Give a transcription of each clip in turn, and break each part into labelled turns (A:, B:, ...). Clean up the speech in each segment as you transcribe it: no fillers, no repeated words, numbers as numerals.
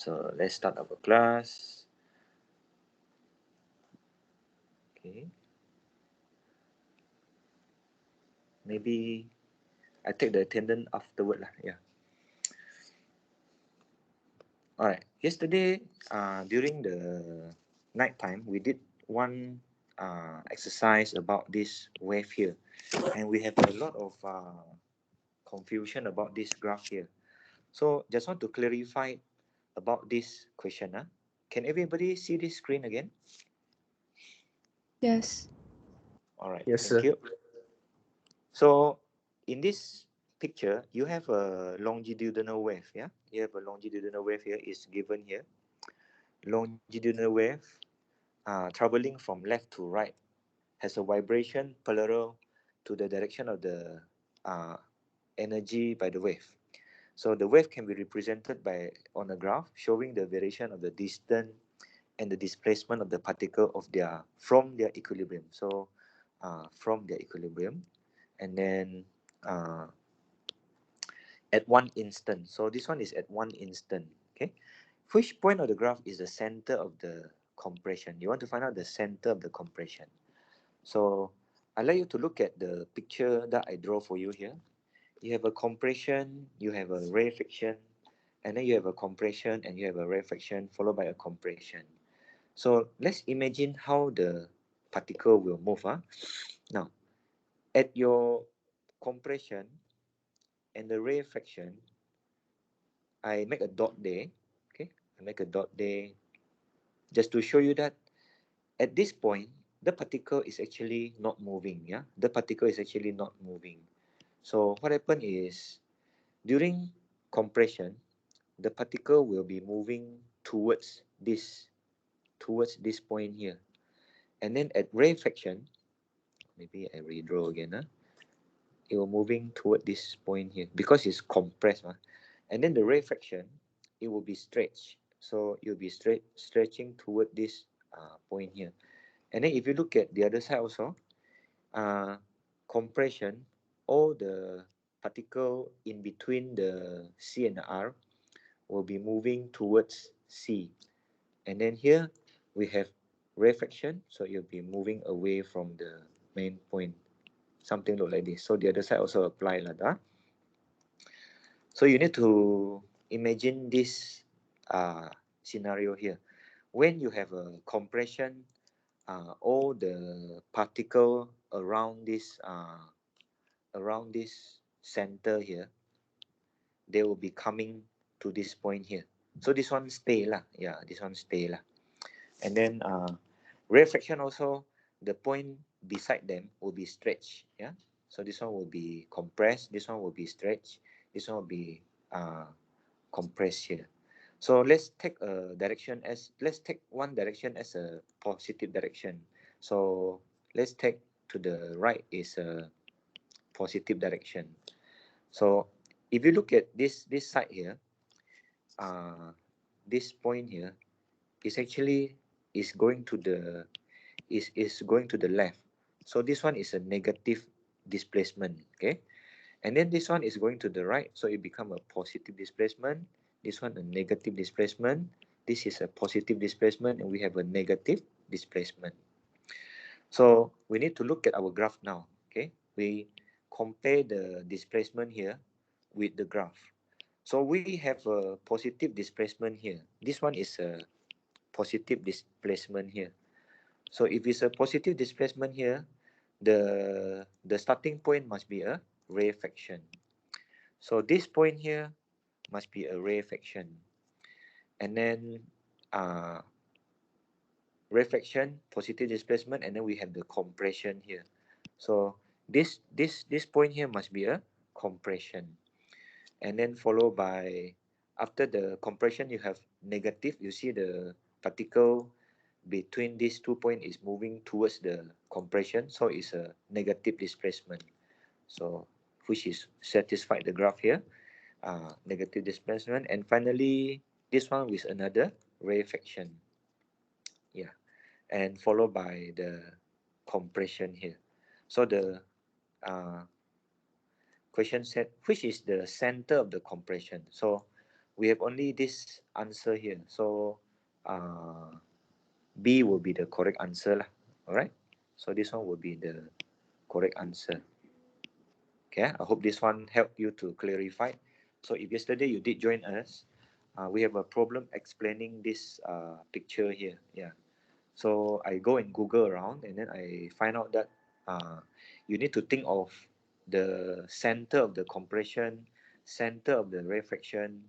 A: So let's start our class. Okay. Maybe I take the attendance afterward lah. Yeah. Alright. Yesterday, during the night time, we did one exercise about this wave here, and we have a lot of confusion about this graph here. So just want to clarify about this question. Can everybody see this screen again?
B: Yes.
A: Alright.
C: Yes,
A: Thank
C: sir.
A: you. So in this picture, you have a longitudinal wave. Yeah, you have a longitudinal wave here is given here. Longitudinal wave traveling from left to right has a vibration parallel to the direction of the uh, energy by the wave. So the wave can be represented by on a graph showing the variation of the distance and the displacement of the particle of their from their equilibrium. So from their equilibrium, and then uh, at one instant. So this one is at one instant. Okay, which point of the graph is the center of the compression? You want to find out the center of the compression. So I'd like you to look at the picture that I draw for you here. You have a compression, you have a rarefaction, and then you have a compression and you have a rarefaction followed by a compression. So let's imagine how the particle will move. Now, at your compression and the rarefaction, I make a dot there. Okay, I make a dot there just to show you that at this point, the particle is actually not moving. Yeah, the particle is actually not moving. So what happened is during compression, the particle will be moving towards this point here. And then at rarefaction, maybe I redraw again. It will moving toward this point here because it's compressed. And then the rarefaction, it will be stretched. So you'll be stretching toward this point here. And then if you look at the other side also, uh, compression, all the particle in between the C and the R will be moving towards C. And then here we have rarefaction, so you'll be moving away from the main point. Something look like this. So the other side also apply like that. So you need to imagine this scenario here. When you have a compression, all the particle around this center here, they will be coming to this point here. So this one stay lah. Yeah, this one stay lah. And then rarefaction also, the point beside them will be stretched. Yeah. So this one will be compressed. This one will be stretched. This one will be compressed here. So let's take one direction as a positive direction. So let's take to the right is a positive direction. So if you look at this side here, this point here is actually is going to the is going to the left. So this one is a negative displacement. Okay, and then this one is going to the right, so it become a positive displacement. This one a negative displacement. This is a positive displacement, and we have a negative displacement. So we need to look at our graph now. Okay, we compare the displacement here with the graph. So we have a positive displacement here. This one is a positive displacement here. So if it's a positive displacement here, the starting point must be a rarefaction. So this point here must be a rarefaction. And then rarefaction, positive displacement, and then we have the compression here. So this point here must be a compression. And then followed by, after the compression, you have negative. You see the particle between these 2 points is moving towards the compression, so it's a negative displacement. So which is satisfied the graph here, negative displacement. And finally this one with another rarefaction, yeah, and followed by the compression here. So the question said which is the center of the compression. So we have only this answer here. So B will be the correct answer lah. Alright. So this one will be the correct answer. Okay, I hope this one helped you to clarify. So if yesterday you did join us, we have a problem explaining this picture here. Yeah. So I go and Google around, and then I find out that you need to think of the center of the compression, center of the rarefaction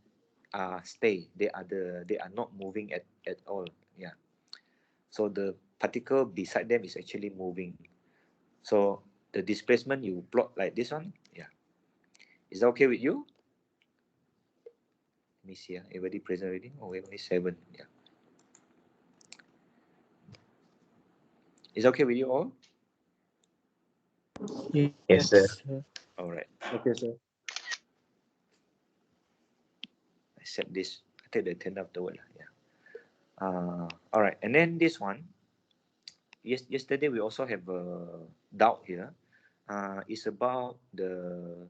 A: stay. They are not moving at all. Yeah. So the particle beside them is actually moving. So the displacement you plot like this one. Yeah. Is that okay with you? Let me see. Everybody present already? Oh, we have only 7. Yeah. Is that okay with you all?
B: Yes, sir.
A: All right.
C: Okay, sir.
A: I set this. I take the 10 afterward. Yeah. All right. And then this one. Yesterday we also have a doubt here. It's about the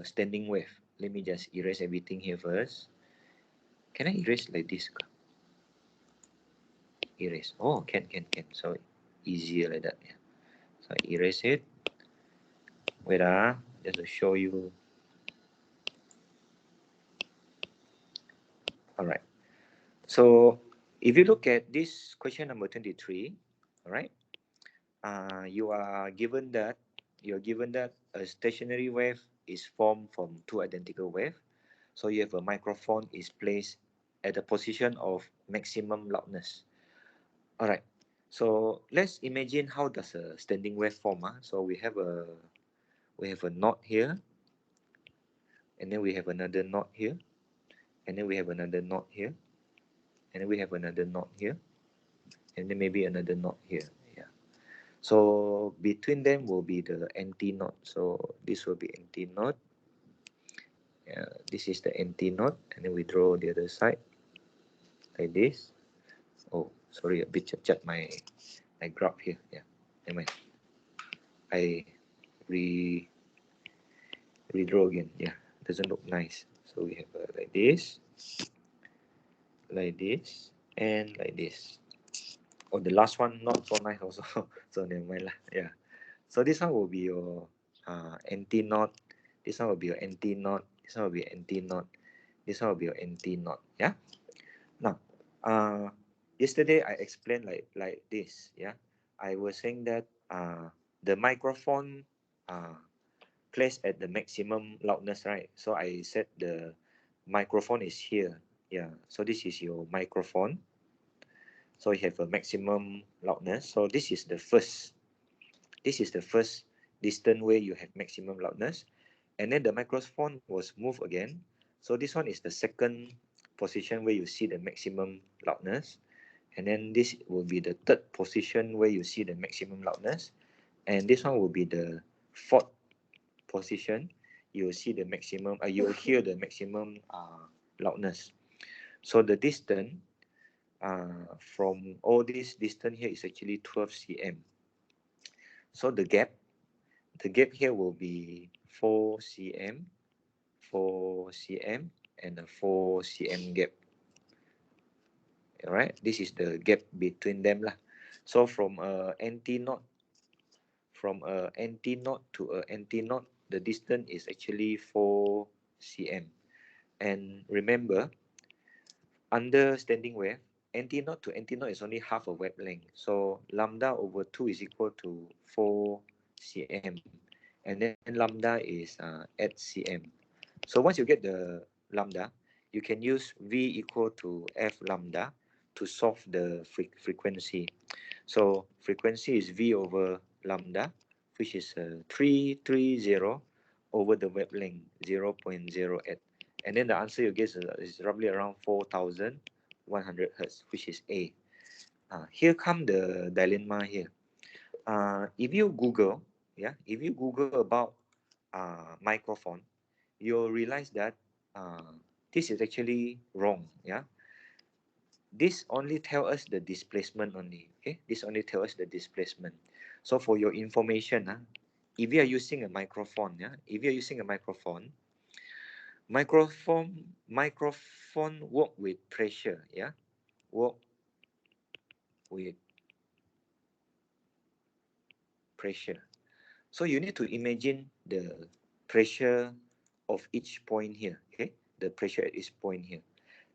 A: standing wave. Let me just erase everything here first. Can I erase like this? Erase. Oh, can. So easier like that. Yeah. So I erase it. Wait, just to show you. All right. So if you look at this question number 23, all right, you are given that a stationary wave is formed from 2 identical waves. So you have a microphone is placed at the position of maximum loudness. All right. So let's imagine how does a standing wave form. So we have a knot here, and then we have another knot here, and then we have another knot here, and then we have another knot here, and then maybe another knot here. Yeah. So between them will be the empty knot. So this will be empty knot. Yeah, this is the empty knot, and then we draw the other side like this. Oh, sorry, a bit cacat my graph here. Yeah, never mind. I redraw again. Yeah, doesn't look nice. So we have like this, and like this. Oh, the last one not so nice also. So never mind lah. Yeah. So this one will be your empty knot. This one will be your empty knot. This one will be empty knot. This one will be your empty knot. Yeah. Now, yesterday I explained like this. Yeah. I was saying that the microphone placed at the maximum loudness, right? So I said the microphone is here. Yeah. So this is your microphone. So you have a maximum loudness. So this is the first distance where you have maximum loudness, and then the microphone was moved again. So this one is the second position where you see the maximum loudness, and then this will be the third position where you see the maximum loudness, and this one will be the fourth position. You will see the maximum. You will hear the maximum loudness. So the distance from all this distance here is actually 12 cm. So the gap here will be 4 cm, 4 cm, and a 4 cm gap. All right, this is the gap between them lah. So from a empty knot to a empty knot, the distance is actually 4 cm. And remember, under standing wave, empty knot to empty knot is only half a wavelength. So lambda over 2 is equal to 4 cm. And then lambda is 8 cm. So once you get the lambda, you can use V equal to F lambda to solve the frequency. So frequency is V over lambda, which is 330 over the wavelength 0.08. And then the answer you get is roughly around 4,100 hertz, which is A. Here come the dilemma here. If you Google about microphone, you'll realize that this is actually wrong. Yeah, this only tell us the displacement only. Okay, this only tell us the displacement. So for your information, if you are using a microphone, Microphone work with pressure, yeah, work with pressure. So you need to imagine the pressure of each point here, okay? The pressure at each point here.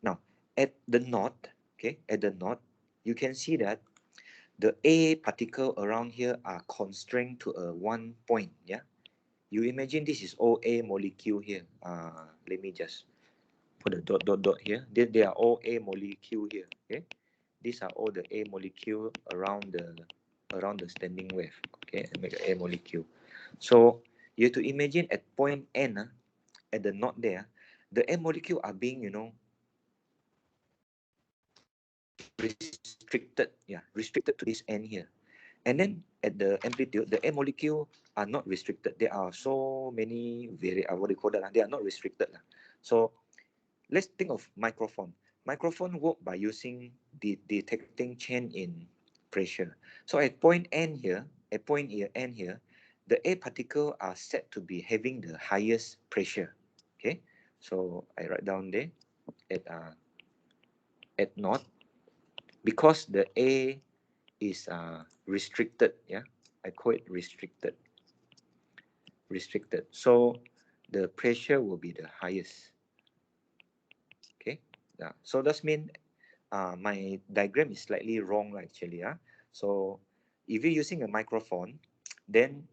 A: Now, at the knot, okay, at the knot, you can see that the A particle around here are constrained to a one point, yeah? You imagine this is all A molecule here. Let me just put a dot here. They are all A molecule here, okay? These are all the A molecule around the standing wave, okay? And make an A molecule. So you have to imagine at point N, at the knot there, the A molecule are being, restricted, yeah, restricted to this end here. And then at the amplitude, the A molecule are not restricted. There are so many what do you call that? They are not restricted. So let's think of microphone. Microphone work by using the detecting change in pressure. So at point N here, N here, the A particle are said to be having the highest pressure. Okay, so I write down there at naught, because the A is restricted. Yeah, I call it restricted. So the pressure will be the highest. Okay, yeah. So that's mean my diagram is slightly wrong actually. So if you're using a microphone, then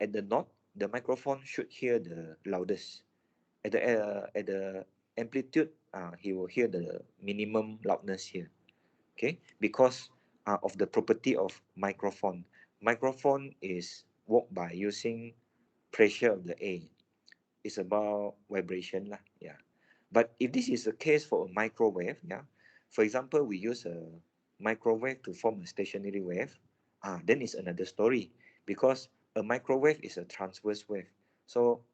A: at the knot, the microphone should hear the loudest. At the amplitude, he will hear the minimum loudness here. Okay, because of the property of microphone. Microphone is worked by using pressure of the A. It's about vibration lah. Yeah. But if this is the case for a microwave, yeah, for example, we use a microwave to form a stationary wave, then it's another story, because a microwave is a transverse wave. So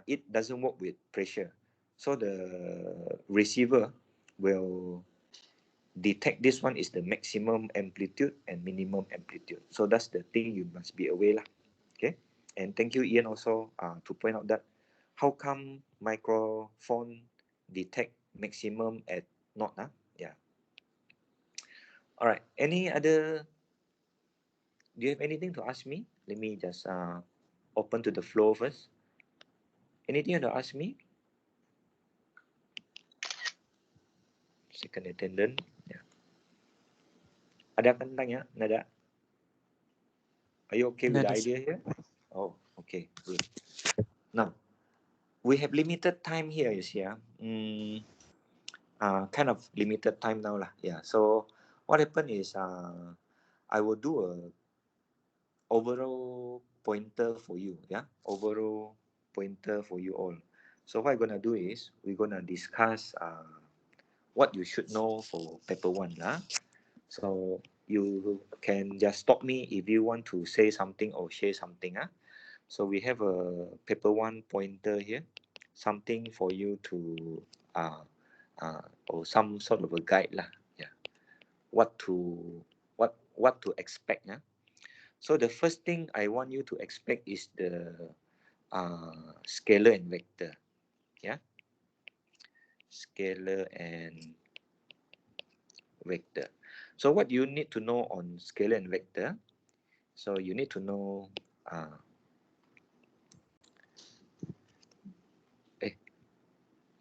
A: it doesn't work with pressure. So the receiver will detect this one is the maximum amplitude and minimum amplitude. So that's the thing you must be aware lah. Okay. And thank you, Ian, also to point out that how come microphone detect maximum at knot? Yeah. All right. Any other? Do you have anything to ask me? Let me just open to the floor first. Anything you want to ask me? Second attendant. Yeah. Ada akan tanya? Nada? Are you okay with the idea here? Oh, okay. Good. Now, we have limited time here, you see. Kind of limited time now lah. Yeah. So what happened is I will do a overall pointer for you. Yeah. Overall pointer for you all. So what I'm gonna do is we're gonna discuss what you should know for paper one lah. So you can just stop me if you want to say something or share something. So we have a paper one pointer here, something for you to or some sort of a guide lah. Yeah, what to expect. Yeah. So the first thing I want you to expect is the scalar and vector. Yeah, scalar and vector. So what you need to know on scalar and vector? So you need to know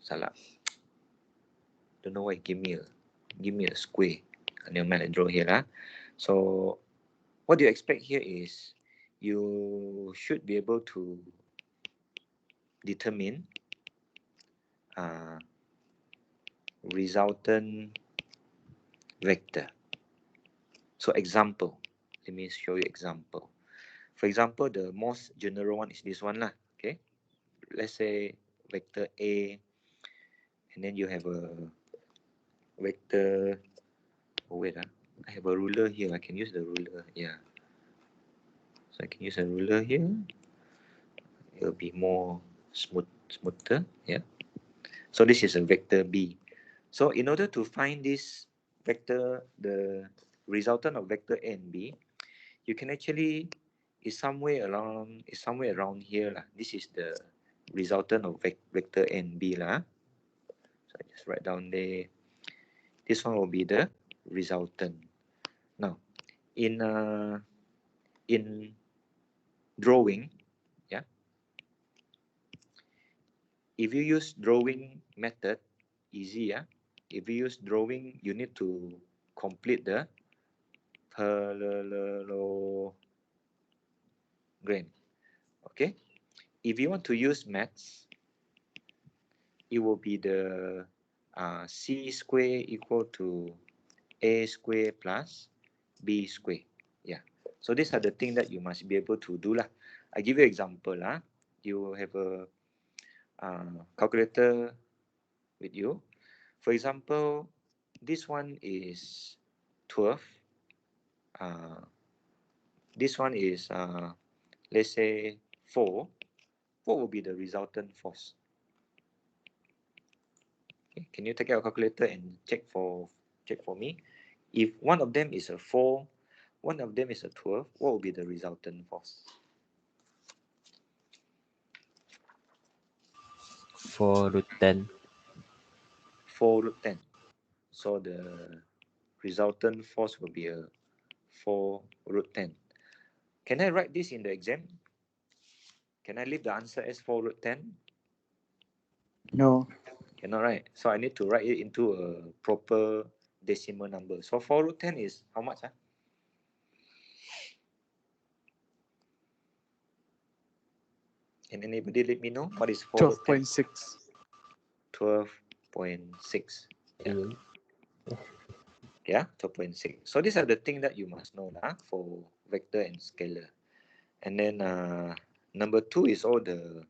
A: salah. Don't know why give me a square. Never mind, I draw here lah. So what you expect here is you should be able to determine resultant vector. So example, let me show you example. For example, the most general one is this one lah. Okay, let's say vector A, and then you have a vector. Oh wait, I have a ruler here. I can use the ruler. Yeah. So I can use a ruler here. It will be more smoother. Yeah. So this is a vector B. So in order to find this vector, the resultant of vector A and B, you can actually is somewhere around here lah. This is the resultant of vector n b lah. So I just write down there. This one will be the resultant. Now, in drawing, yeah, if you use drawing method, easy, yeah. If you use drawing, you need to complete the parallelogram. Okay. If you want to use maths, it will be the c square equal to a square plus b square. Yeah. So these are the things that you must be able to do lah. I give you example lah. You have a calculator with you. For example, this one is 12. This one is let's say 4. What will be the resultant force? Okay. Can you take out a calculator and check for me? If one of them is a 4, one of them is a 12, what will be the resultant force?
B: 4 root 10.
A: 4 root 10. So the resultant force will be a 4 root 10. Can I write this in the exam? Can I leave the answer as 4 root 10?
C: No.
A: Cannot, right? So I need to write it into a proper decimal number. So 4 root 10 is how much? Can anybody let me know what is 4 root 10?
C: 12.6.
A: 12.6. Yeah. Yeah, 12.6. So these are the things that you must know for vector and scalar. And then number 2 is all the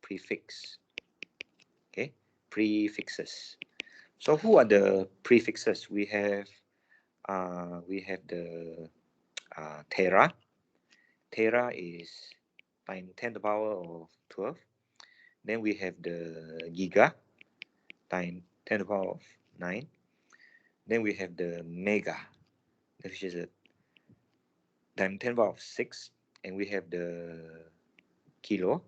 A: prefix. Okay, prefixes. So who are the prefixes? We have the tera. Tera is times 10 to the power of 12. Then we have the giga times 10 to the power of 9. Then we have the mega, which is a times 10 to the power of 6. And we have the kilo,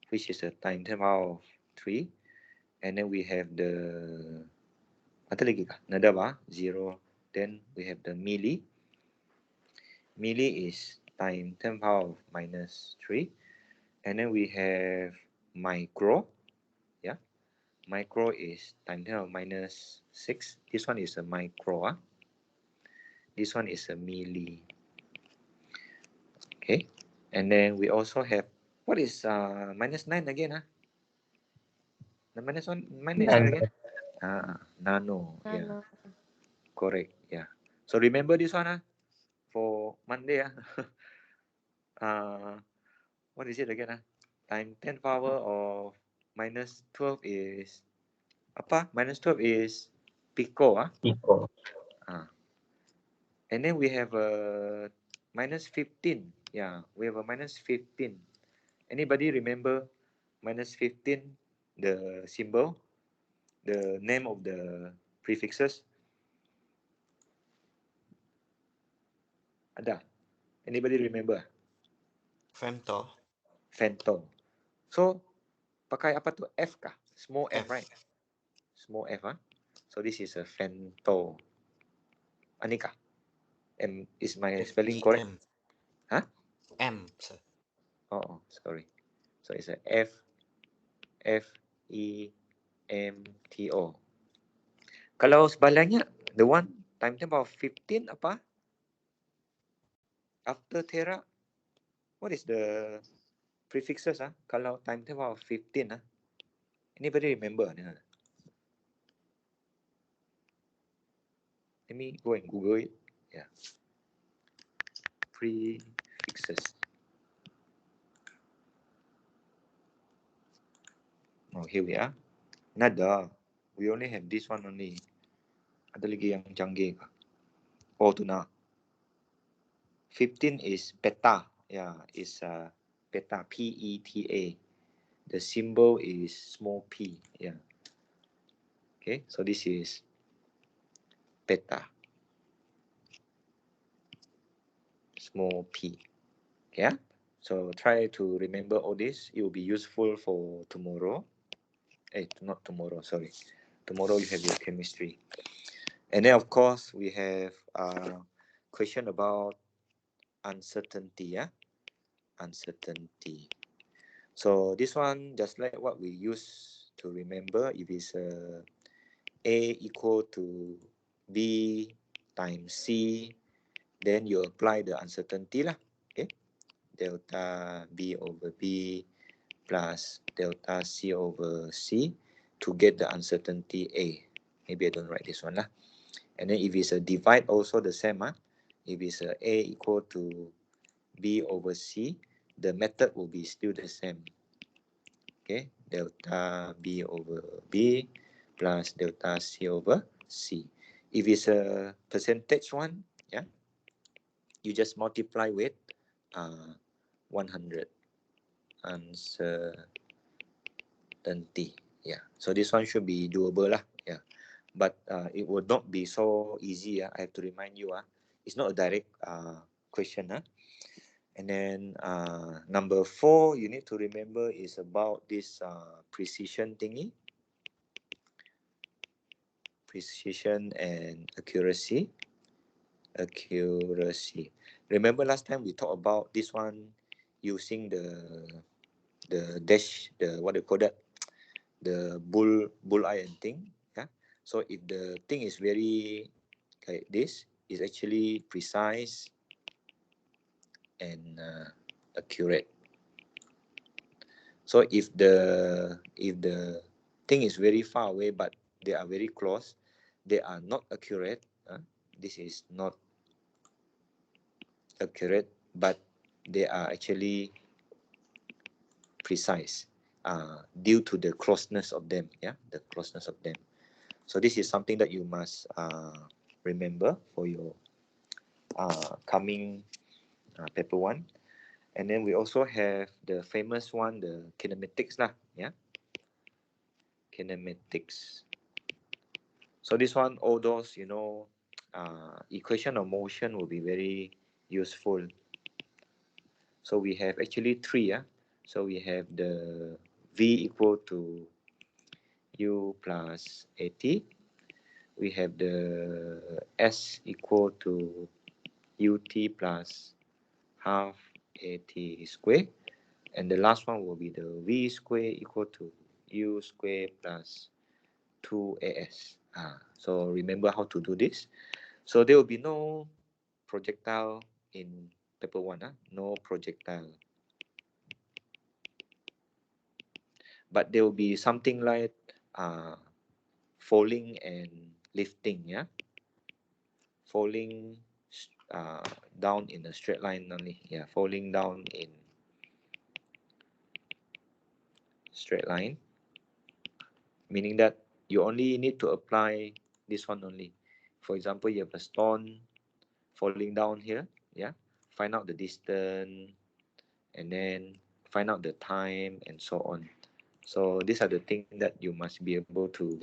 A: which is a times 10 to the power of 3. And then we have the another bar, 0. Then we have the milli. Milli is times 10 to the power of minus 3. And then we have micro. Yeah, micro is times 10 to the power of minus 6. This one is a micro. This one is a milli. Okay. And then we also have, what is minus 9 again? The minus 9 again? Nano. Yeah, correct. Yeah. So remember this one for Monday. What is it again? Times 10 power of minus 12 is apa? Minus 12 is pico.
B: Pico.
A: And then we have a minus 15. Yeah, we have a minus 15. Anybody remember minus 15? The symbol, the name of the prefixes. Ada? Anybody remember?
D: Femto.
A: Femto. So pakai apa tu? F kah? Small F,
D: F.
A: right? Small F. So this is a femto. Anika. M is my spelling correct?
D: M.
A: Huh?
D: M, sir.
A: Oh, sorry. So it's a F F E M T O. Kalau sebaliknya, the one time tempo of 15 apa? After tera, what is the prefixes? Kalau time tempo of 15, anybody remember? Let me go and Google it. Yeah. Prefixes. Oh, here we are. Nada. We only have this one only. Ada lagi yang canggih kah? Oh, tu nak. 15 is peta. Yeah, it's peta. P-E-T-A. The symbol is small p. Yeah. Okay, so this is peta. Small p. Yeah. So try to remember all this. It will be useful for tomorrow. Not tomorrow, sorry. Tomorrow you have your chemistry. And then of course we have question about uncertainty, yeah? Uncertainty. So this one, just like what we used to remember, if it's A equal to B times C, then you apply the uncertainty lah, okay? Delta B over B plus delta C over C to get the uncertainty A. Maybe I don't write this one lah. And then if it's a divide, also the same. If it's a equal to B over C, the method will be still the same. Okay, delta B over B plus delta C over C. If it's a percentage one, yeah, you just multiply with 100. Uncertainty. Yeah, so this one should be doable lah. Yeah, but it would not be so easy. I have to remind you. It's not a direct question. And then number 4, you need to remember is about this precision thingy. Precision and accuracy. Accuracy. Remember last time we talked about this one using the dash, the what do you call that? The bullseye and thing. Yeah. So if the thing is very like this, is actually precise and accurate. So if the thing is very far away but they are very close, they are not accurate. This is not accurate, but they are actually precise due to the closeness of them. Yeah, the closeness of them. So this is something that you must remember for your coming paper 1. And then we also have the famous one, the kinematics lah. Yeah, kinematics. So this one, all those, equation of motion will be very useful. So we have actually 3. So we have the V equal to U plus AT. We have the S equal to UT plus half AT square. And the last one will be the V square equal to U square plus 2AS. So remember how to do this. So there will be no projectile in paper 1. No projectile. But there will be something like falling and lifting. Yeah, falling down in a straight line only. Yeah, falling down in straight line, meaning that you only need to apply this one only. For example, you have a stone falling down here. Yeah, find out the distance and then find out the time and so on. So these are the things that you must be able to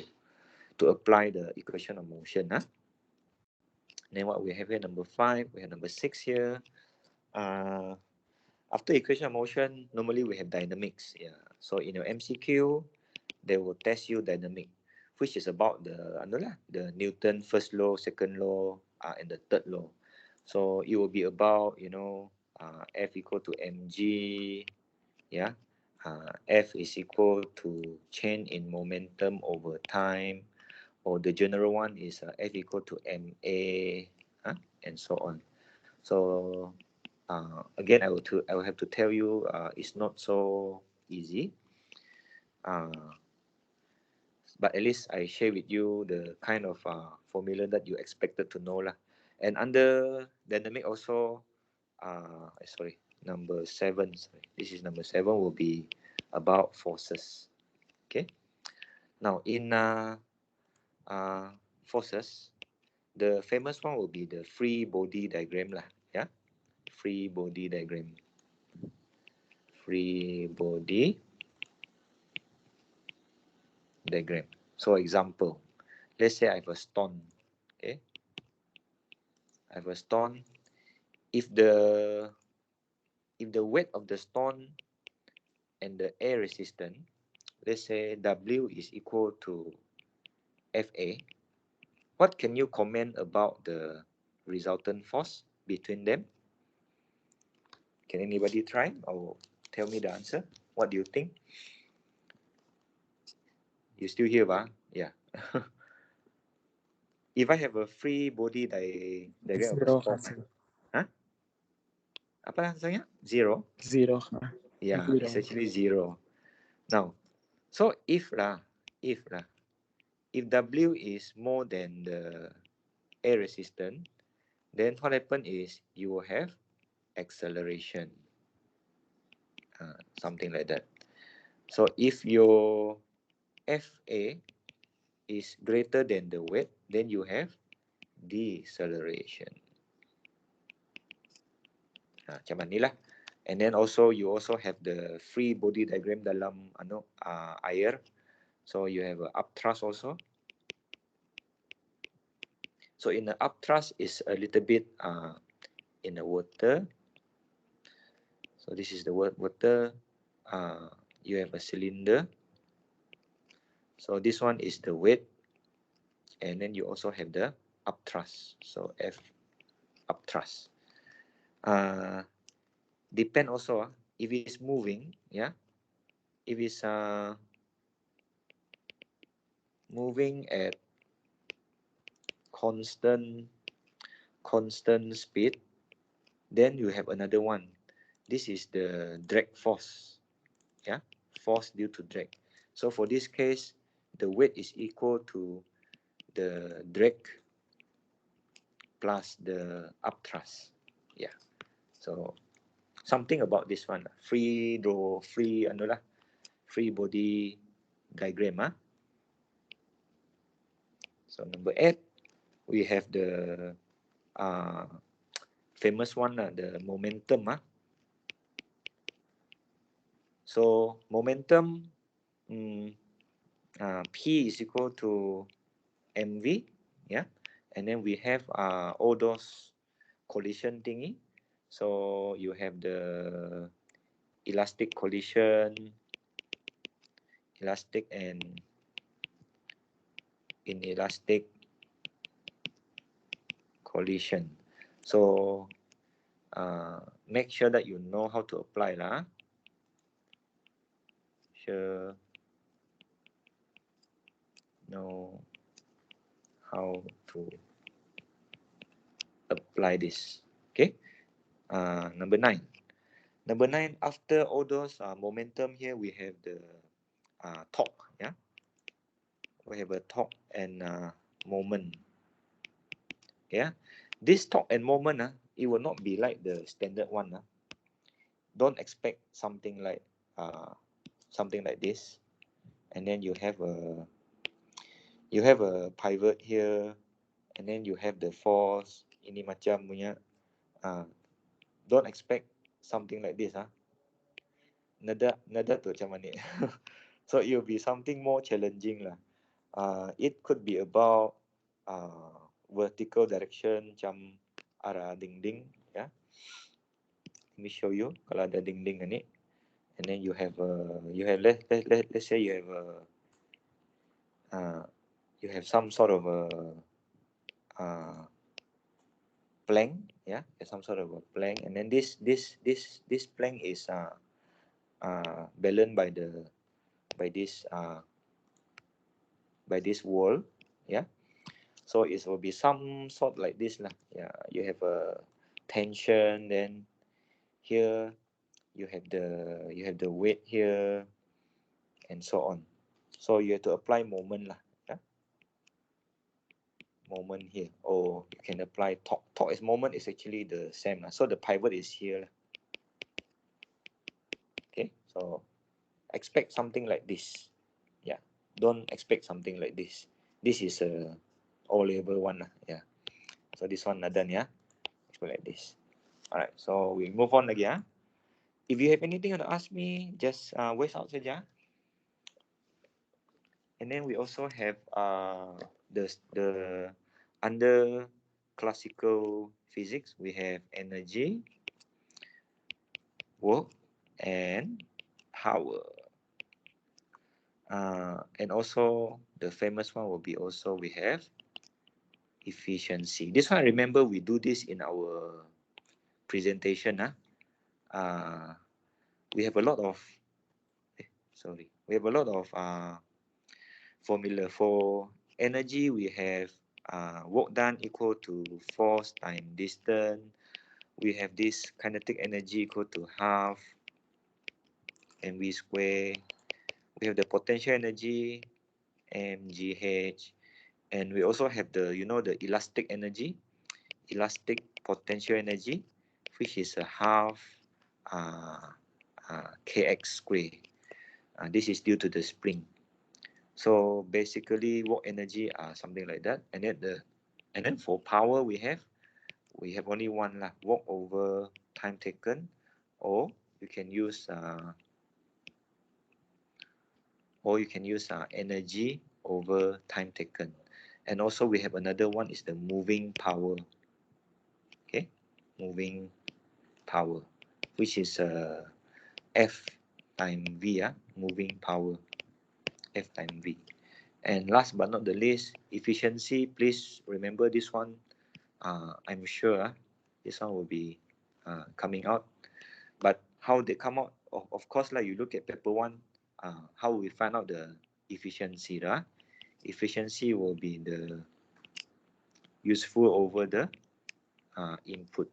A: apply the equation of motion. Then what we have here, number 5, we have number 6 here. After equation of motion, normally we have dynamics. Yeah. So in your MCQ, they will test you dynamic, which is about the Newton first law, second law, and the third law. So it will be about F equal to mg. Yeah. F is equal to change in momentum over time, or the general one is F equal to ma, and so on. So again, I will have to tell you it's not so easy, but at least I share with you the kind of formula that you expected to know lah. And under dynamic also, sorry, number 7. Sorry, this is number 7 will be about forces. Okay. Now in forces, the famous one will be the free body diagram lah. Yeah, free body diagram. Free body diagram. So example, let's say I have a stone. Okay, I have a stone. If the if the weight of the stone and the air resistance, let's say W is equal to FA, what can you comment about the resultant force between them? Can anybody try or tell me the answer? What do you think? You still here, ba? Yeah. If I have a free body diagram of a
C: Zero
A: stone,
C: kasi.
A: huh? Apa answernya? Zero?
C: Zero.
A: Yeah,
C: Zero.
A: it's actually zero. Now, so if W is more than the air resistance, then what happen is you will have acceleration, something like that. So if your FA is greater than the weight, then you have deceleration. Macam ni lah. And then also you also have the free body diagram dalam air. So you have a upthrust also. So in the upthrust is a little bit in the water. So this is the water. You have a cylinder. So this one is the weight, and then you also have the upthrust. So F upthrust. Depend also if it's moving, yeah. If it's moving at constant speed, then you have another one. This is the drag force, yeah, force due to drag. So for this case, the weight is equal to the drag plus the upthrust, yeah. So something about this one, free body diagram. So number 8, we have the famous one, the momentum. So momentum, P is equal to mv, yeah, and then we have all those collision thingy. So you have the elastic collision, elastic and inelastic collision. So make sure that you know how to apply lah. Sure, know how to apply this. Okay. Number 9. Number 9, after all those momentum here, we have the torque. Yeah, we have a torque and moment. Yeah, this torque and moment, it will not be like the standard one. Don't expect something like this, and then you have a pivot here, and then you have the force. Ini macam punya. Don't expect something like this. Nada tu macam mana? So it will be something more challenging lah. It could be about vertical direction, macam arah dinding, yeah. Let me show you. Kalau ada dinding ni, and then you have let's say you have some sort of a plank, yeah, some sort of a plank, and then this plank is balanced by this wall, yeah. So it will be some sort like this lah. Yeah, you have a tension, then here you have the weight here, and so on. So you have to apply moment lah. Yeah, moment here, or you can apply torque. Torque is moment is actually the same lah. So the pivot is here lah. Okay, so expect something like this. Yeah, don't expect something like this. This is a O-level one lah. Yeah, so this one done, yeah. Expect like this. Alright, so we move on lagi. If you have anything to ask me, just voice out saja. And then we also have the under classical physics, we have energy, work and power. And also the famous one will be also we have efficiency. This one, remember, we do this in our presentation. We have a lot of we have a lot of formula. For energy, we have work done equal to force times distance. We have this kinetic energy equal to half mv square. We have the potential energy mgh, and we also have the the elastic energy, elastic potential energy, which is a half kx square. This is due to the spring. So basically work energy are something like that. And then for power, we have only one lah, work over time taken, or you can use energy over time taken. And also we have another one is the moving power. Okay, moving power, which is F times V, moving power, F times V. And last but not the least, efficiency. Please remember this one. I'm sure this one will be coming out. But how they come out? Of course, like you look at paper one, how we find out the efficiency, right? Efficiency will be the useful over the input.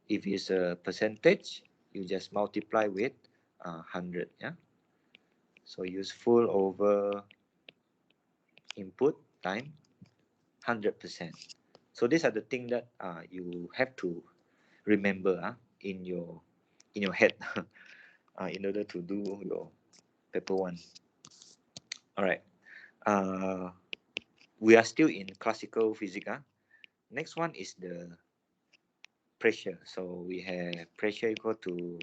A: If it's a percentage, you just multiply with 100. Yeah. So useful over input time 100%. So these are the things that you have to remember in your head in order to do your paper one. All right. We are still in classical physics. Next one is the pressure. So we have pressure equal to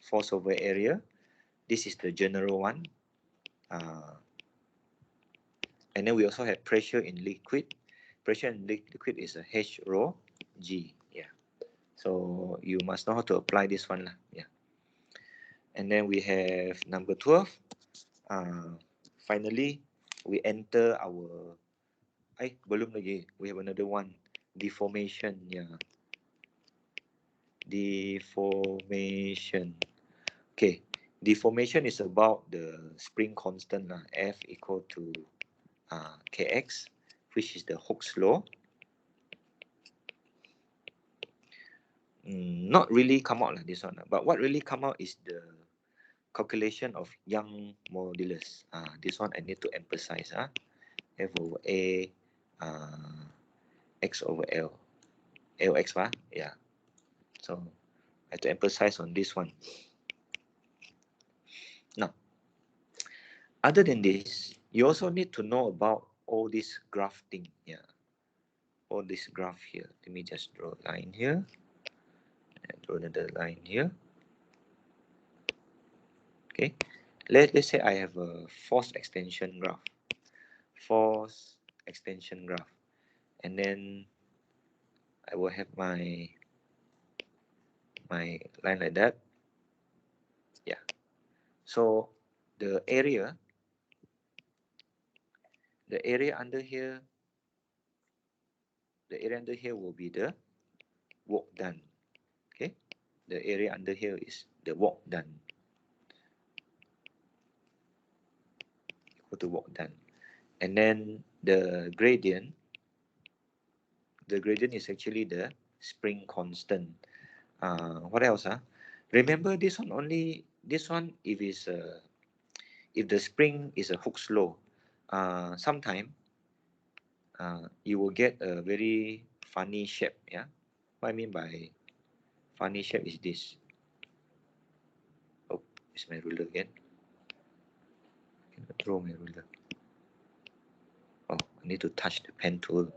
A: force over area. This is the general one. And then we also have pressure in liquid. Pressure in liquid is a H rho G. Yeah. So you must know how to apply this one lah. Yeah. And then we have number 12. Finally, we enter our belum lagi. We have another one, deformation. Yeah. Deformation. Okay. Deformation is about the spring constant lah. F equal to kx, which is the Hooke's law. Not really come out like this one, but what really come out is the calculation of Young modulus. This one I need to emphasize. F over A, X over L, Lx, yeah. So I have to emphasize on this one. Now, other than this, you also need to know about all this graph thing. Yeah, all this graph here. Let me just draw a line here. And draw another line here. Okay, let's say I have a force extension graph. Force extension graph, and then I will have my line like that. Yeah. So the area under here, will be the work done. Okay, the area under here is the work done, equal to work done. And then the gradient is actually the spring constant. What else? Remember this one only. This one, if the spring is a Hooke's law, sometime you will get a very funny shape. Yeah, what I mean by funny shape is this. Oh, it's my ruler again. I cannot draw my ruler. Oh, I need to touch the pen tool.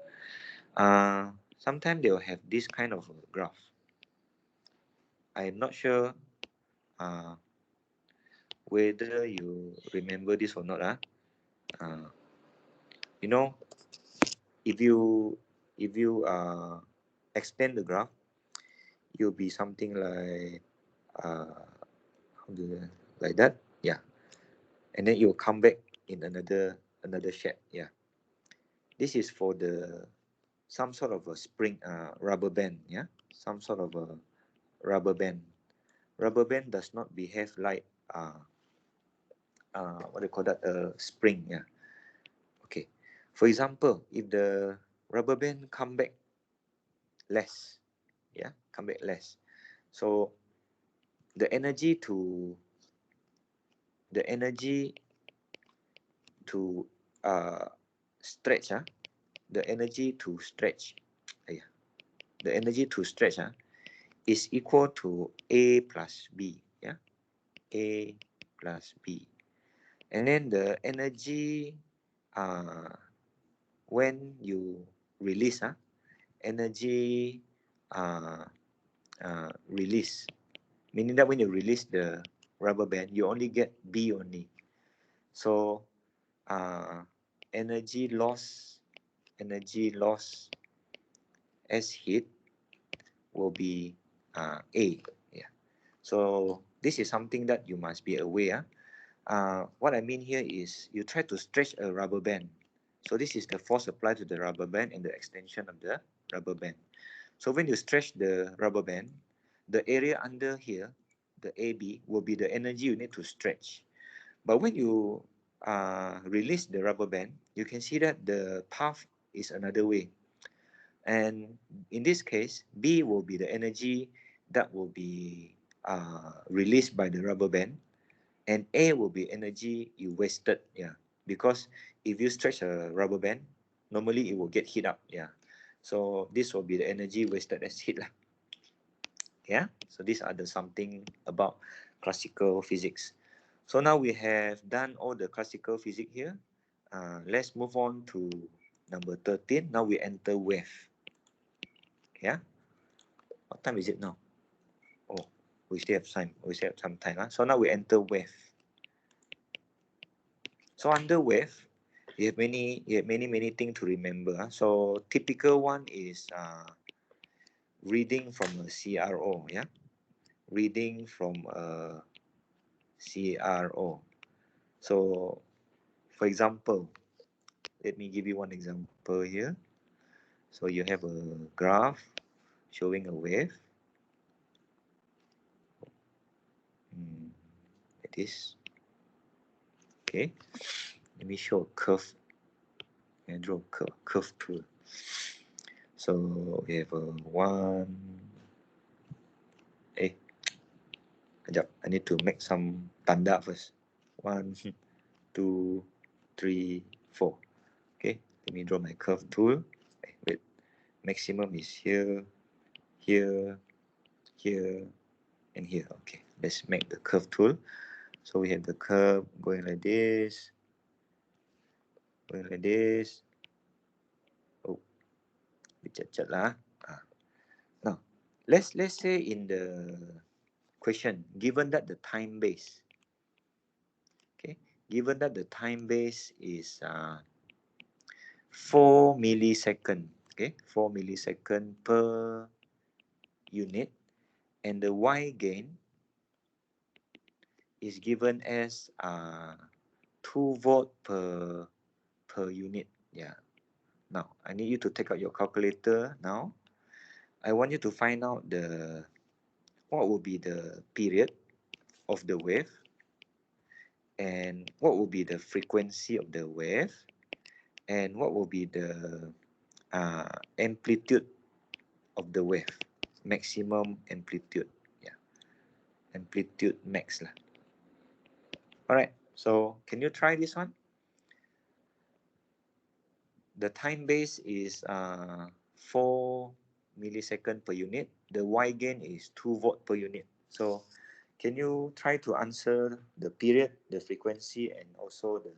A: Sometimes they will have this kind of graph. I'm not sure whether you remember this or not. You know, if you expand the graph, you'll be something like like that, yeah, and then it will come back in another shape, yeah. This is for the some sort of a spring rubber band, yeah, some sort of a rubber band. Rubber band does not behave like what do you call that, a spring, yeah. Okay, for example, if the rubber band come back less, yeah, come back less, so the energy to stretch, the energy to stretch, the energy to stretch is equal to A plus B, yeah, A plus B, and then the energy when you release, energy release, meaning that when you release the rubber band, you only get B only. So energy loss as heat will be A. Yeah. So this is something that you must be aware. What I mean here is you try to stretch a rubber band. So this is the force applied to the rubber band and the extension of the rubber band. So when you stretch the rubber band, the area under here, the AB, will be the energy you need to stretch. But when you release the rubber band, you can see that the path is another way. And in this case, B will be the energy that will be released by the rubber band, and A will be energy you wasted, yeah. Because if you stretch a rubber band, normally it will get heat up, yeah. So this will be the energy wasted as heat, lah. Yeah. So these are the something about classical physics. So now we have done all the classical physics here. Let's move on to number 13. Now we enter wave. Yeah. What time is it now? Oh, we still have time. We still have some time. So now we enter wave. So under wave, you have many things to remember. So typical one is reading from a CRO. Yeah, reading from a CRO. So, for example, let me give you one example here. So you have a graph showing a wave. Like this. Okay. Let me show a curve and draw a curve tool. So we have a one. Sekejap, I need to make some tanda first. 1, 2, 3, 4. Okay, let me draw my curve tool. Wait, maximum is here, here, here, and here. Okay, let's make the curve tool. So we have the curve going like this, going like this. Oh, cat lah. Now, let's say in the question, given that the time base, okay, given that the time base is 4 millisecond, okay, 4 millisecond per unit, and the Y gain is given as 2 volt per unit. Yeah. Now I need you to take out your calculator. Now I want you to find out what will be the period of the wave, and what will be the frequency of the wave, and what will be the amplitude of the wave, maximum amplitude. Yeah, amplitude max lah. All right, so can you try this one? The time base is 4 millisecond per unit. The Y gain is 2 volt per unit. So can you try to answer the period, the frequency, and also the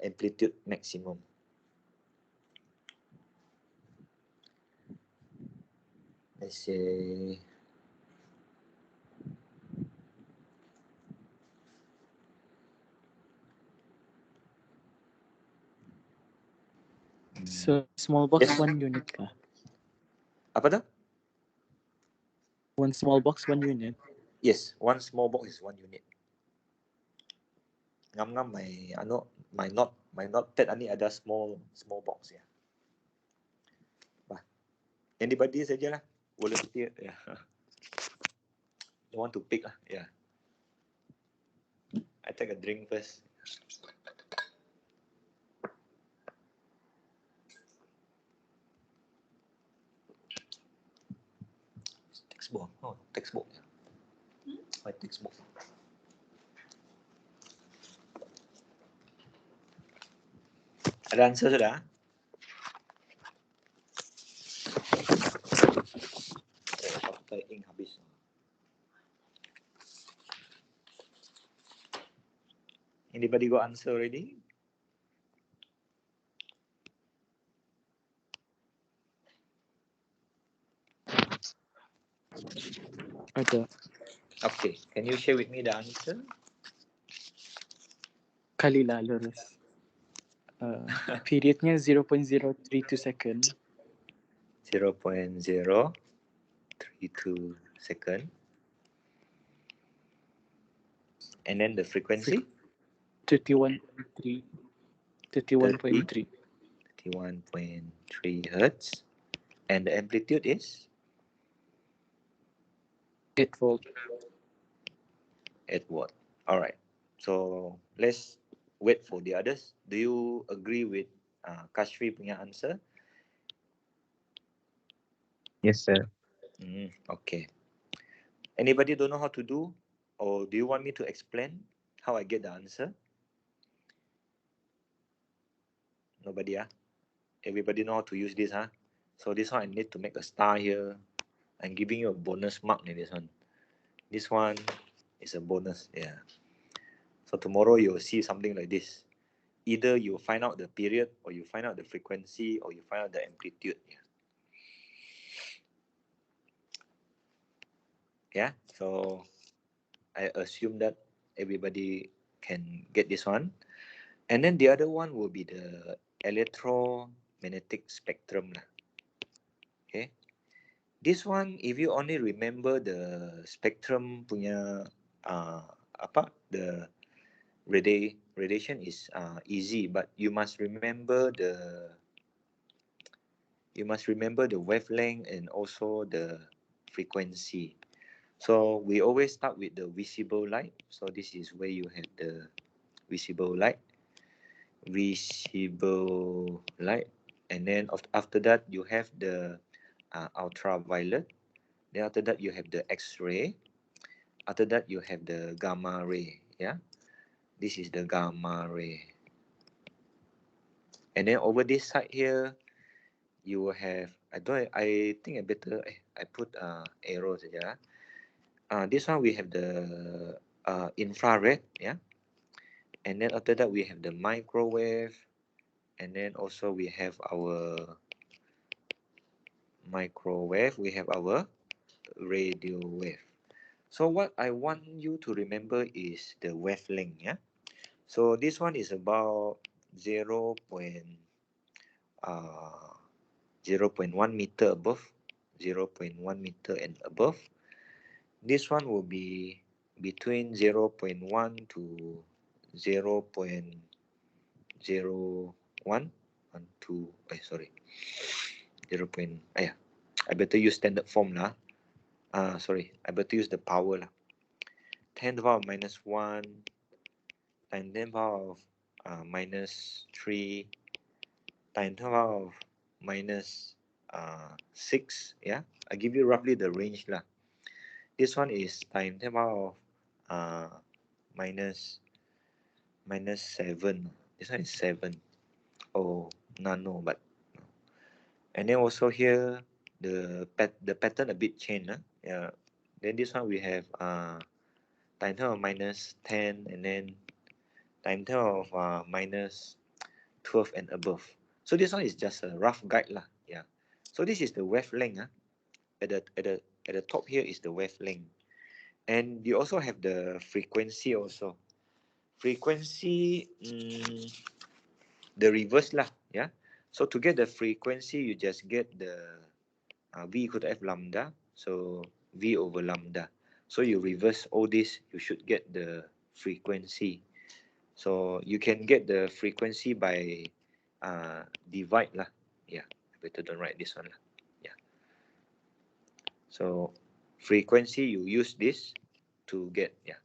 A: amplitude maximum? Let's say
C: So small box
A: yes.
C: 1 unit ka.
A: Apa tu?
C: One small box 1 unit.
A: Yes, one small box is 1 unit. Ngam my not that ani ada small box ya. Bah, anybody saja lah, volunteer ya. Don't want to pick lah, yeah. I take a drink first. Textbook, oh textbook. My textbook. Ada answer sudah? Sampai ink habis. Anybody got answer already?
C: Ada.
A: Okay, can you share with me the answer?
C: Kalilah lurus. Periodnya 0.032 second.
A: 0.032 second. And then the frequency?
C: 31.3. 31.3.
A: 31.3 hertz. And the amplitude is?
C: 8 volt.
A: 8 watt. Alright. So let's wait for the others. Do you agree with Kashfi punya answer?
B: Yes, sir.
A: Okay. Anybody don't know how to do? Or do you want me to explain how I get the answer? Nobody, ah? Everybody know how to use this, huh? So this one I need to make a star here. I'm giving you a bonus mark in this one. This one is a bonus, yeah. So tomorrow you'll see something like this. Either you find out the period, or you find out the frequency, or you find out the amplitude. Yeah, so I assume that everybody can get this one. And then the other one will be the electromagnetic spectrum. Okay. This one, if you only remember the spectrum punya the radiation is easy, but you must remember the wavelength and also the frequency. So we always start with the visible light. So this is where you have the visible light, and then after that you have the ultraviolet. Then after that you have the X-ray. After that you have the gamma ray. Yeah, this is the gamma ray. And then over this side here, you will have, I think I better I put arrows. Yeah. This one we have the infrared. Yeah. And then after that we have the microwave, and then also we have our microwave. We have our radio wave. So what I want you to remember is the wavelength. Yeah. So this one is about 0.1 meter above, 0.1 meter and above. This one will be between 0.1 to 0.01 to 0. I better use standard form lah. I better use the power lah. 10 to the power of minus 1 times 10 to the power of minus 3 times 10 to the power of minus 6. Yeah, I give you roughly the range lah. This one is times 10 to the power of minus 7. This one is 7. Oh, nano, but and then also here the pattern a bit changed. Yeah. Then this one we have times 10 of minus 10, and then times 10 of minus 12 and above. So this one is just a rough guide lah. Yeah. So this is the wavelength. At the top here is the wavelength, and you also have the frequency also. Frequency, the reverse lah. Yeah. So to get the frequency, you just get the V equal to F lambda. So V over lambda. So you reverse all this, you should get the frequency. So you can get the frequency by divide lah. Yeah, better don't write this one lah. Yeah. So frequency, you use this to get, yeah.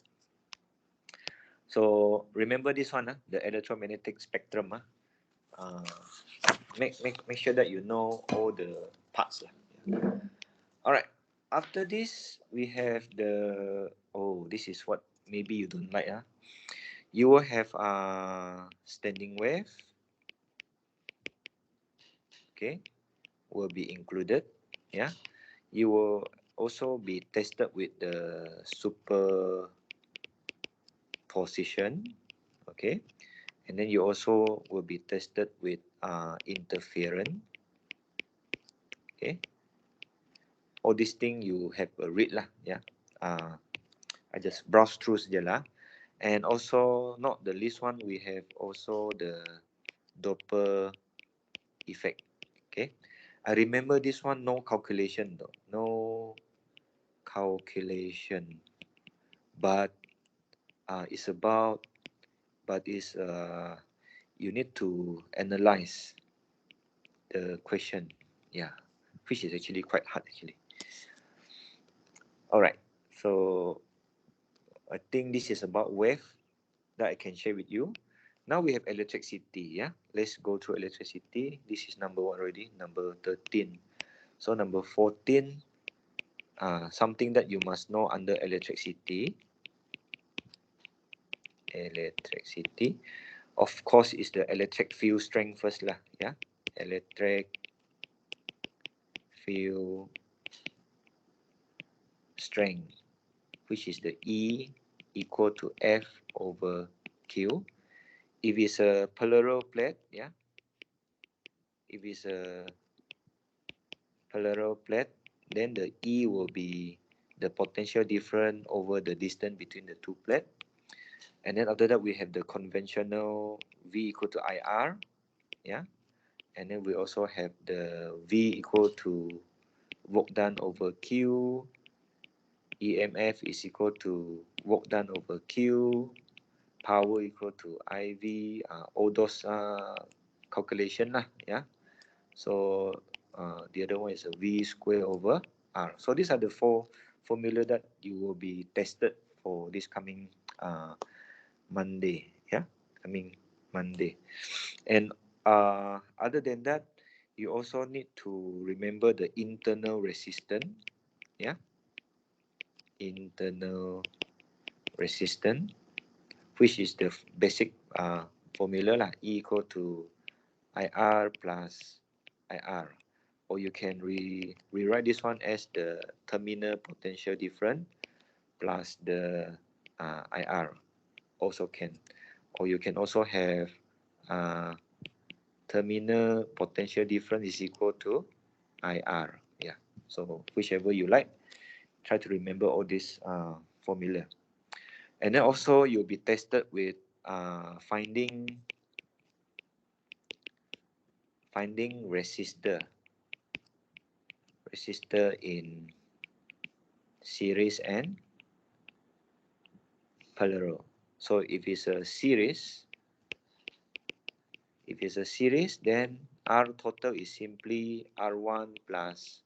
A: So remember this one, the electromagnetic spectrum. Make sure that you know all the parts lah. Yeah. All right. After this, we have the, oh, this is what maybe you don't like. You will have standing wave. Okay, will be included. Yeah. You will also be tested with the superposition. Okay. And then you also will be tested with interference. Okay. All these things you have a read lah. Yeah. I just browse through saja lah. And also, not the least one, we have also the Doppler effect. Okay. I remember this one, no calculation though. No calculation. But it's about, you need to analyze the question. Yeah. Which is actually quite hard actually. Alright. So I think this is about wave that I can share with you. Now we have electricity. Yeah, let's go through electricity. This is number 1 already, number 13. So number 14, something that you must know under electricity. Electricity, of course, is the electric field strength first lah. Yeah, electric field strength, which is the E equal to F over Q. If it's a parallel plate, yeah. If it's a parallel plate, then the E will be the potential difference over the distance between the two plates. And then after that, we have the conventional V equal to IR, yeah. And then we also have the V equal to work done over Q. EMF is equal to work done over Q. Power equal to IV. All those calculation lah, yeah. So the other one is a V square over R. So these are the 4 formula that you will be tested for this coming Monday. Yeah, coming Monday. And other than that, you also need to remember the internal resistance. Yeah, internal resistance, which is the basic formula lah, E equal to IR plus IR. Or you can rewrite this one as the terminal potential difference plus the IR, also can. Or you can also have terminal potential difference is equal to IR. Yeah, so whichever you like, try to remember all this formula. And then also you'll be tested with finding resistor in series and parallel. So if it's a series, then R total is simply R1 plus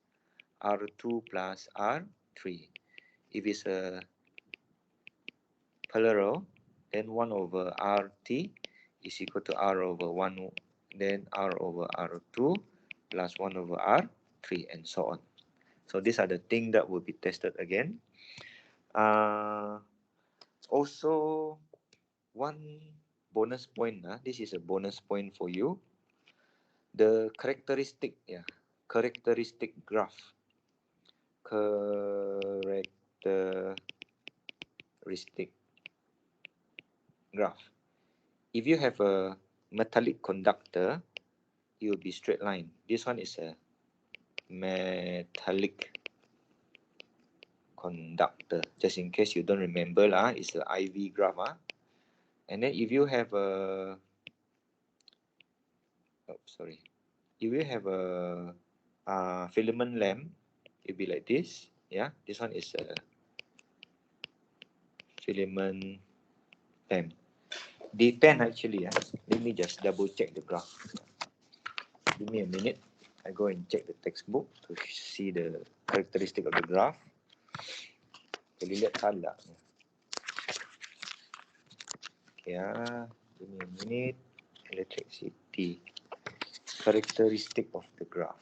A: R2 plus R3. If it's a parallel, then 1 over RT is equal to R over 1, then R over R2 plus 1 over R3, and so on. So these are the things that will be tested again. Also, one bonus point, this is a bonus point for you. The characteristic graph. Characteristic graph. If you have a metallic conductor, it will be straight line. This one is a metallic conductor. Just in case you don't remember, it's the IV graph. And then if you have a, if you have a filament lamp, it'll be like this. Yeah, this one is a filament lamp. Depend actually. Let me just double check the graph. Give me a minute. I go and check the textbook to see the characteristic of the graph. Boleh lihat salah. Okay, give me a minute. Electricity. Characteristic of the graph.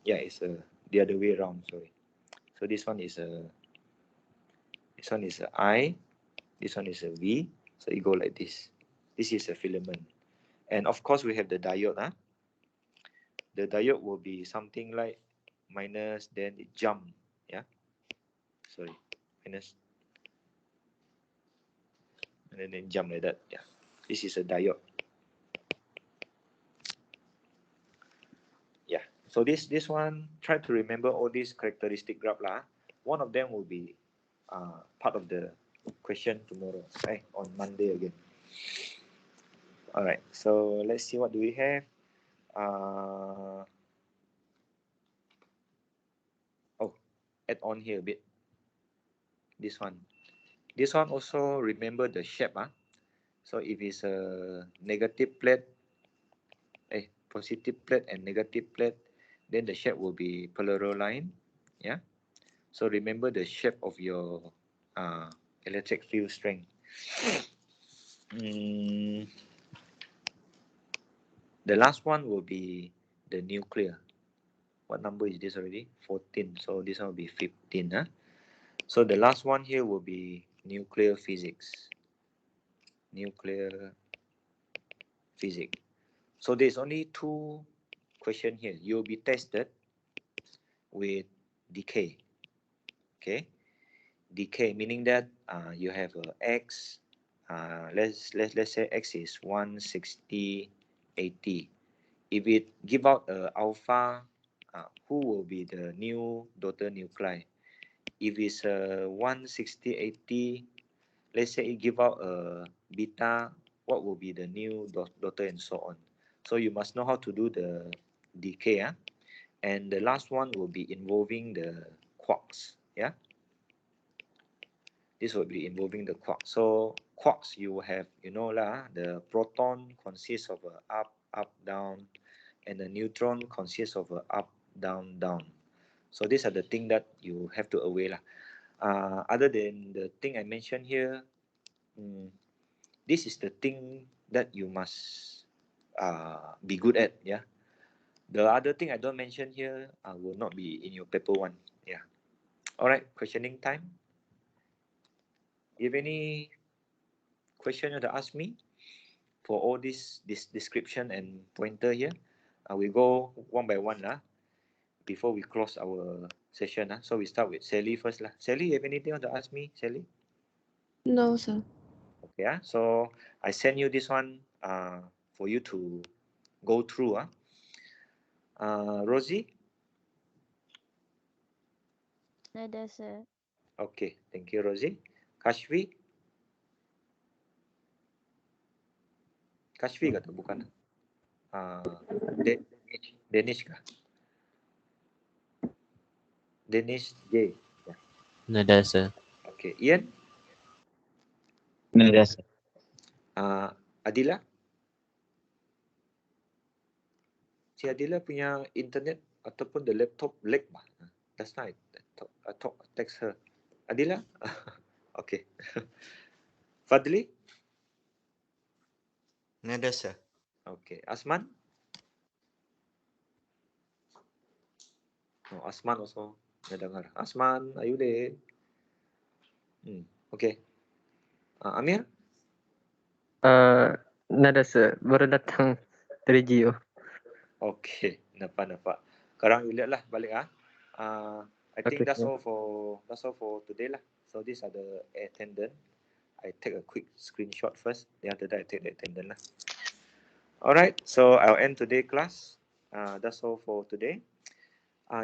A: Yeah, it's the other way around. Sorry. So this one is a I. This one is a V. So it go like this. This is a filament, and of course we have the diode. The diode will be something like minus, then it jump. Yeah. Sorry, minus, and then it jump like that. Yeah. This is a diode. Yeah. So this one, try to remember all these characteristic graph lah. One of them will be part of the question tomorrow. On Monday again. All right. So let's see what do we have. Add on here a bit. This one also remember the shape. So if it's a negative plate, positive plate and negative plate, then the shape will be polaroline. Yeah. So remember the shape of your electric field strength. The last one will be the nuclear. What number is this already? 14. So this one will be 15. So the last one here will be nuclear physics. Nuclear physics. So there's only 2 questions here. You'll be tested with decay. Okay, decay meaning that you have a x. Let's say x is 160, 80. If it give out a alpha, who will be the new daughter nuclei? If it's 160, 80, let's say it give out a beta, what will be the new daughter and so on. So you must know how to do the decay. And the last one will be involving the quarks. Yeah, this will be involving the quarks. So quarks, you will have, the proton consists of a up, down, and the neutron consists of a up, down, down. So these are the things that you have to aware lah. Other than the thing I mentioned here, this is the thing that you must be good at. Yeah. The other thing I don't mention here will not be in your paper 1. Yeah. All right. Questioning time. You have any question you want to ask me for all this description and pointer here? We go one by one before we close our session. So we start with Sally first lah. Sally, you have anything you want to ask me, Sally?
E: No, sir.
A: Okay. So I send you this one for you to go through. Rosie?
F: Ada, sir.
A: Okay. Thank you, Rosie. Kashvi? Kashvi kata bukan? Danish kah? Danish J. Yeah.
B: Nada, sir.
A: Okay. Ian?
G: Nada, sir.
A: Adila? Si Adila punya internet ataupun the laptop lag bah. Last night I text her. Adila? Okay. Fadli?
D: Nada, sir.
A: Okay. Asman? Oh, Asman also dengar. Asman, are you there? Okay. Amir?
H: Nada, sir. Baru datang dari Gio.
A: Okay. Nampak. Sekarang you lihat lah balik I think
H: Okay,
A: that's
H: sir.
A: all for today lah. So these are the attendant. I take a quick screenshot first. Then after that I take the attendant lah. Alright, so I'll end today class. That's all for today.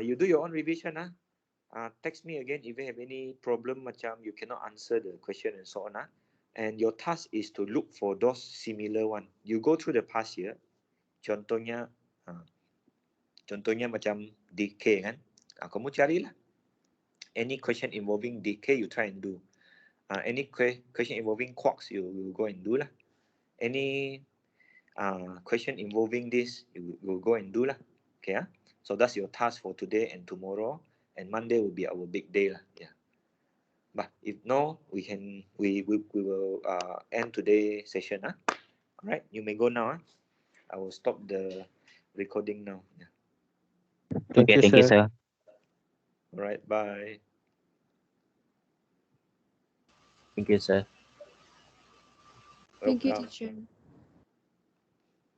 A: You do your own revision. Text me again if you have any problem macam you cannot answer the question and so on. And your task is to look for those similar one. You go through the past year. Contohnya macam decay kan. Kamu carilah. any question involving decay, you try and do. Any question involving quarks, you will go and do lah. Any question involving this, you will go and do lah. Okay, so that's your task for today and tomorrow, and Monday will be our big day lah. Yeah. But if no, we will end today's session. All right, you may go now. I will stop the recording now. Yeah.
H: Thank
B: Okay,
H: you,
B: thank you,
H: sir.
B: sir.
A: All right, bye.
B: Thank you, sir.
E: Thank you,
A: Welcome.
E: teacher.